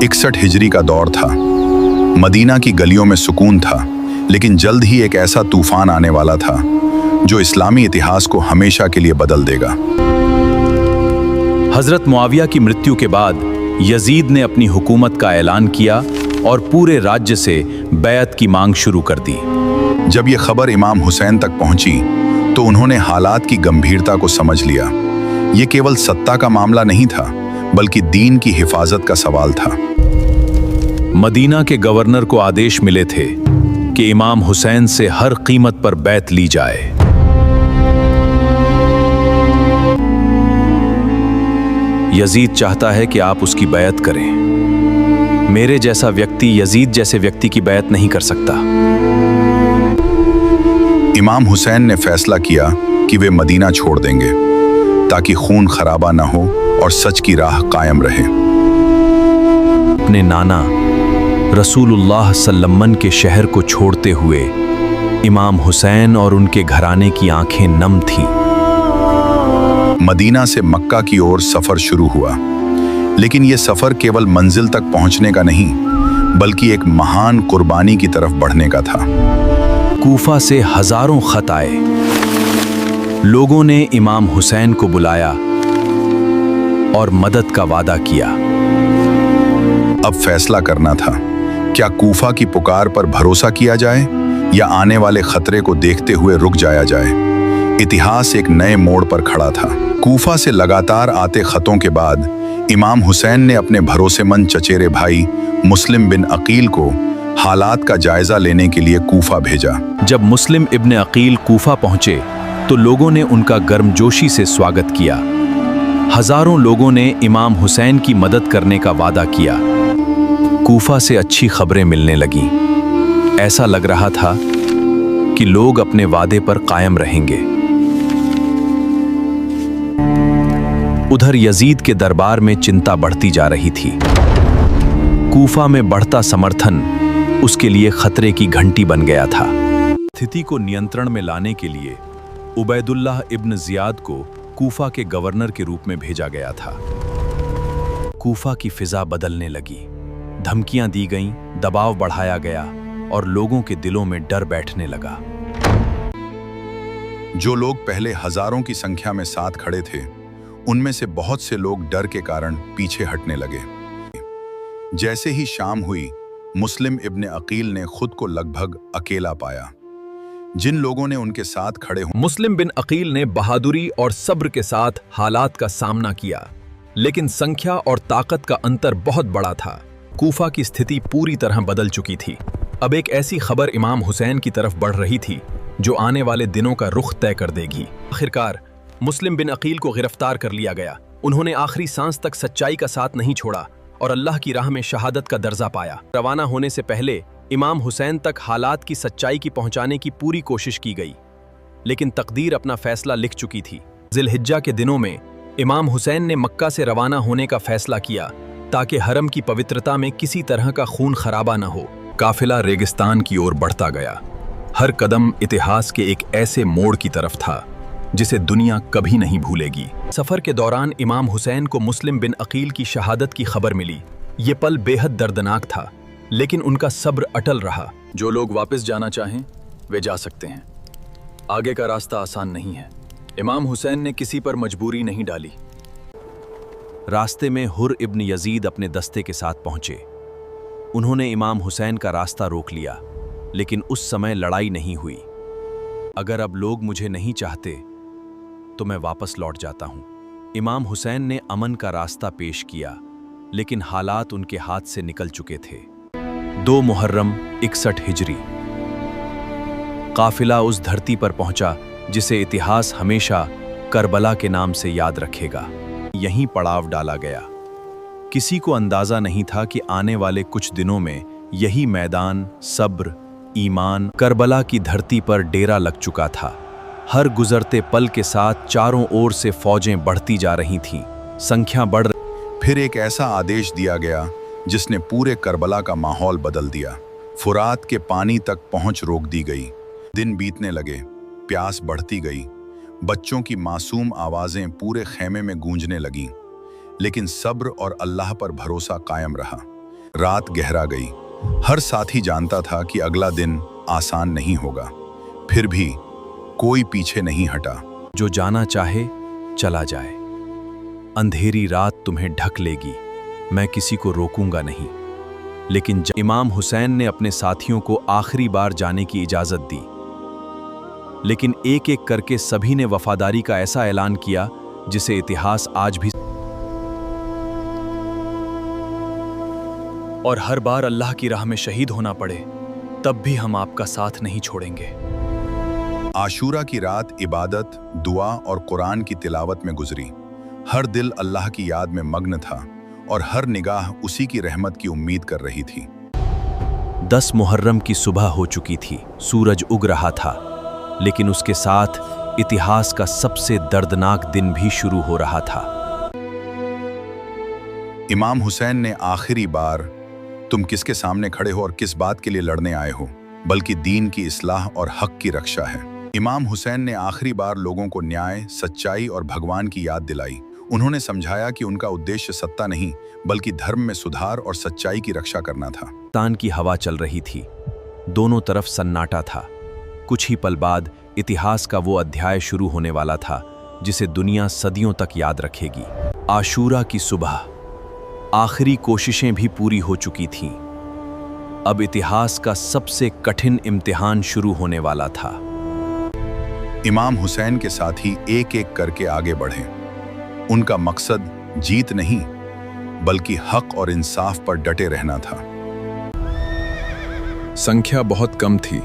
61 हिजरी का दौर था। मदीना की गलियों में सुकून था, लेकिन जल्द ही एक ऐसा तूफान आने वाला था जो इस्लामी इतिहास को हमेशा के लिए बदल देगा। हजरत मुआविया की मृत्यु के बाद यजीद ने अपनी हुकूमत का ऐलान किया और पूरे राज्य से बैअत की मांग शुरू कर दी। जब यह खबर इमाम हुसैन तक पहुंची तो उन्होंने हालात की गंभीरता को समझ लिया। ये केवल सत्ता का मामला नहीं था, बल्कि दीन की हिफाजत का सवाल था। मदीना के गवर्नर को आदेश मिले थे कि इमाम हुसैन से हर कीमत पर बैत ली जाए। यजीद चाहता है कि आप उसकी बैत करें। मेरे जैसा व्यक्ति यजीद जैसे व्यक्ति की बैत नहीं कर सकता। इमाम हुसैन ने फैसला किया कि वे मदीना छोड़ देंगे ताकि खून खराबा न हो और सच की राह कायम रहे। अपने नाना रसूलुल्लाह सल्लल्लाहु के शहर को छोड़ते हुए इमाम हुसैन और उनके घराने की आंखें नम थीं। मदीना से मक्का की ओर सफर शुरू हुआ, लेकिन यह सफर केवल मंजिल तक पहुंचने का नहीं, बल्कि एक महान कुर्बानी की तरफ बढ़ने का था। कूफा से हजारों खत आए। लोगों ने इमाम हुसैन को बुलाया और मदद का वादा किया। अब फैसला करना था, क्या कूफा की पुकार पर भरोसा किया जाए या आने वाले खतरे को देखते हुए रुक जाया जाए। इतिहास एक नए मोड़ पर खड़ा था। कूफा से लगातार आते खतों के बाद इमाम हुसैन ने अपने भरोसेमंद चचेरे भाई मुस्लिम बिन अकील को हालात का जायजा लेने के लिए कूफा भेजा। जब मुस्लिम इब्न अकील कूफा पहुंचे तो लोगों ने उनका गर्मजोशी से स्वागत किया। हजारों लोगों ने इमाम हुसैन की मदद करने का वादा किया। कूफा से अच्छी खबरें मिलने लगीं। ऐसा लग रहा था कि लोग अपने वादे पर कायम रहेंगे। उधर यजीद के दरबार में चिंता बढ़ती जा रही थी। कूफा में बढ़ता समर्थन उसके लिए खतरे की घंटी बन गया था। स्थिति को नियंत्रण में लाने के लिए उबैदुल्लाह इब्न जियाद को कूफा के गवर्नर के रूप में भेजा गया था। कूफा की फिजा बदलने लगी। धमकियां दी गईं, दबाव बढ़ाया गया और लोगों के दिलों में डर बैठने लगा। जो लोग पहले हजारों की संख्या में साथ खड़े थे, उनमें से बहुत से लोग डर के कारण पीछे हटने लगे। जैसे ही शाम हुई, मुस्लिम इब्न अकील ने खुद को लगभग अकेला पाया। जिन लोगों ने उनके साथ खड़े हो मुस्लिम बिन अकील ने बहादुरी और सब्र के साथ हालात का सामना किया, लेकिन संख्या और ताकत का अंतर बहुत बड़ा था। कूफा की स्थिति पूरी तरह बदल चुकी थी। अब एक ऐसी खबर इमाम हुसैन की तरफ बढ़ रही थी जो आने वाले दिनों का रुख तय कर देगी। आखिरकार मुस्लिम बिन अकील को गिरफ्तार कर लिया गया। उन्होंने आखिरी सांस तक सच्चाई का साथ नहीं छोड़ा और अल्लाह की राह में शहादत का दर्जा पाया। रवाना होने से पहले इमाम हुसैन तक हालात की सच्चाई की पहुंचाने की पूरी कोशिश की गई, लेकिन तकदीर अपना फैसला लिख चुकी थी। जिलहिज्जा के दिनों में इमाम हुसैन ने मक्का से रवाना होने का फैसला किया ताकि हरम की पवित्रता में किसी तरह का खून खराबा न हो। काफिला रेगिस्तान की ओर बढ़ता गया। हर कदम इतिहास के एक ऐसे मोड़ की तरफ था जिसे दुनिया कभी नहीं भूलेगी। सफर के दौरान इमाम हुसैन को मुस्लिम बिन अकील की शहादत की खबर मिली। ये पल बेहद दर्दनाक था, लेकिन उनका सब्र अटल रहा। जो लोग वापस जाना चाहें वे जा सकते हैं। आगे का रास्ता आसान नहीं है। इमाम हुसैन ने किसी पर मजबूरी नहीं डाली। रास्ते में हुर इब्न यजीद अपने दस्ते के साथ पहुंचे। उन्होंने इमाम हुसैन का रास्ता रोक लिया, लेकिन उस समय लड़ाई नहीं हुई। अगर अब लोग मुझे नहीं चाहते तो मैं वापस लौट जाता हूं। इमाम हुसैन ने अमन का रास्ता पेश किया, लेकिन हालात उनके हाथ से निकल चुके थे। 2 मुहर्रम 61 हिजरी। काफिला उस धरती पर पहुंचा जिसे इतिहास हमेशा करबला के नाम से याद रखेगा। यहीं पड़ाव डाला गया। किसी को अंदाजा नहीं था कि आने वाले कुछ दिनों में यही मैदान सब्र, ईमान, करबला की धरती पर डेरा लग चुका था। हर गुजरते पल के साथ चारों ओर से फौजें बढ़ती जा रही थीं। संख्या बढ़ फिर एक ऐसा आदेश दिया गया जिसने पूरे करबला का माहौल बदल दिया। फुरात के पानी तक पहुंच रोक दी गई। दिन बीतने लगे, प्यास बढ़ती गई। बच्चों की मासूम आवाजें पूरे खेमे में गूंजने लगीं, लेकिन सब्र और अल्लाह पर भरोसा कायम रहा। रात गहरा गई। हर साथी जानता था कि अगला दिन आसान नहीं होगा, फिर भी कोई पीछे नहीं हटा। जो जाना चाहे चला जाए, अंधेरी रात तुम्हें ढक लेगी, मैं किसी को रोकूंगा नहीं। लेकिन जब इमाम हुसैन ने अपने साथियों को आखिरी बार जाने की इजाजत दी, लेकिन एक एक करके सभी ने वफादारी का ऐसा ऐलान किया जिसे इतिहास आज भी, और हर बार अल्लाह की राह में शहीद होना पड़े तब भी हम आपका साथ नहीं छोड़ेंगे। आशूरा की रात इबादत, दुआ और कुरान की तिलावत में गुजरी। हर दिल अल्लाह की याद में मग्न था और हर निगाह उसी की रहमत की उम्मीद कर रही थी। 10 मुहर्रम की सुबह हो चुकी थी, सूरज उग रहा था, लेकिन उसके साथ इतिहास का सबसे दर्दनाक दिन भी शुरू हो रहा था। इमाम हुसैन ने आखिरी बार, तुम किसके सामने खड़े हो और किस बात के लिए लड़ने आए हो, बल्कि दीन की इस्लाह और हक की रक्षा है। इमाम हुसैन ने आखिरी बार लोगों को न्याय, सच्चाई और भगवान की याद दिलाई। उन्होंने समझाया कि उनका उद्देश्य सत्ता नहीं, बल्कि धर्म में सुधार और सच्चाई की रक्षा करना था। तान की हवा चल रही थी, दोनों तरफ सन्नाटा था। कुछ ही पल बाद इतिहास का वो अध्याय शुरू होने वाला था जिसे दुनिया सदियों तक याद रखेगी। आशूरा की सुबह, आखिरी कोशिशें भी पूरी हो चुकी थीं। अब इतिहास का सबसे कठिन इम्तिहान शुरू होने वाला था। इमाम हुसैन के साथी एक एक करके आगे बढ़े। उनका मकसद जीत नहीं, बल्कि हक और इंसाफ पर डटे रहना था। संख्या बहुत कम थी,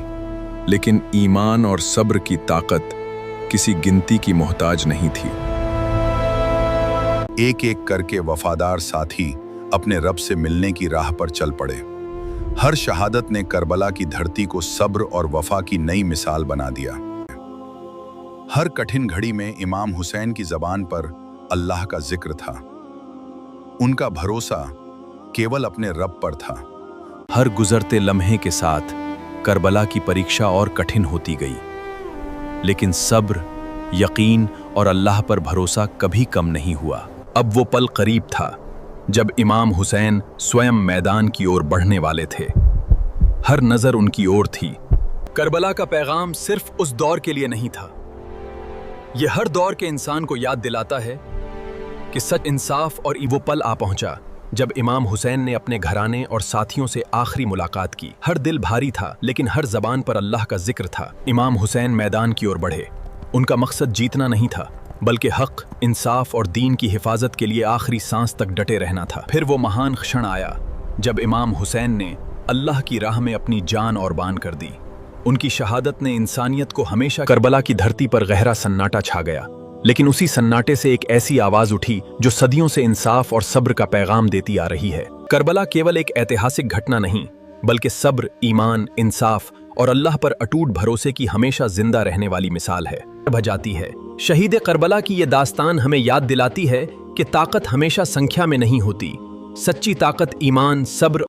लेकिन ईमान और सब्र की ताकत किसी गिनती की मोहताज नहीं थी। एक एक करके वफादार साथी अपने रब से मिलने की राह पर चल पड़े। हर शहादत ने करबला की धरती को सब्र और वफा की नई मिसाल बना दिया। हर कठिन घड़ी में इमाम हुसैन की ज़बान पर अल्लाह का जिक्र था। उनका भरोसा केवल अपने रब पर था। हर गुजरते लम्हे के साथ करबला की परीक्षा और कठिन होती गई, लेकिन सब्र, यकीन और अल्लाह पर भरोसा कभी कम नहीं हुआ। अब वो पल करीब था जब इमाम हुसैन स्वयं मैदान की ओर बढ़ने वाले थे। हर नजर उनकी ओर थी। करबला का पैगाम सिर्फ उस दौर के लिए नहीं था, यह हर दौर के इंसान को याद दिलाता है कि सच, इंसाफ और वो पल आ पहुंचा जब इमाम हुसैन ने अपने घराने और साथियों से आखिरी मुलाकात की। हर दिल भारी था, लेकिन हर जबान पर अल्लाह का जिक्र था। इमाम हुसैन मैदान की ओर बढ़े। उनका मकसद जीतना नहीं था, बल्कि हक, इंसाफ और दीन की हिफाजत के लिए आखिरी सांस तक डटे रहना था। फिर वो महान क्षण आया जब इमाम हुसैन ने अल्लाह की राह में अपनी जान कुर्बान कर दी। उनकी शहादत ने इंसानियत को हमेशा, करबला की धरती पर गहरा सन्नाटा छा गया, लेकिन उसी सन्नाटे से एक ऐसी आवाज उठी जो सदियों से इंसाफ और सब्र का पैगाम देती आ रही है। करबला केवल एक ऐतिहासिक घटना नहीं, बल्कि सब्र, ईमान, इंसाफ और अल्लाह पर अटूट भरोसे की हमेशा जिंदा रहने वाली मिसाल है। बजाती है। शहीद करबला की यह दास्तान हमें याद दिलाती है कि ताकत हमेशा संख्या में नहीं होती। सच्ची ताकत ईमान, सब्र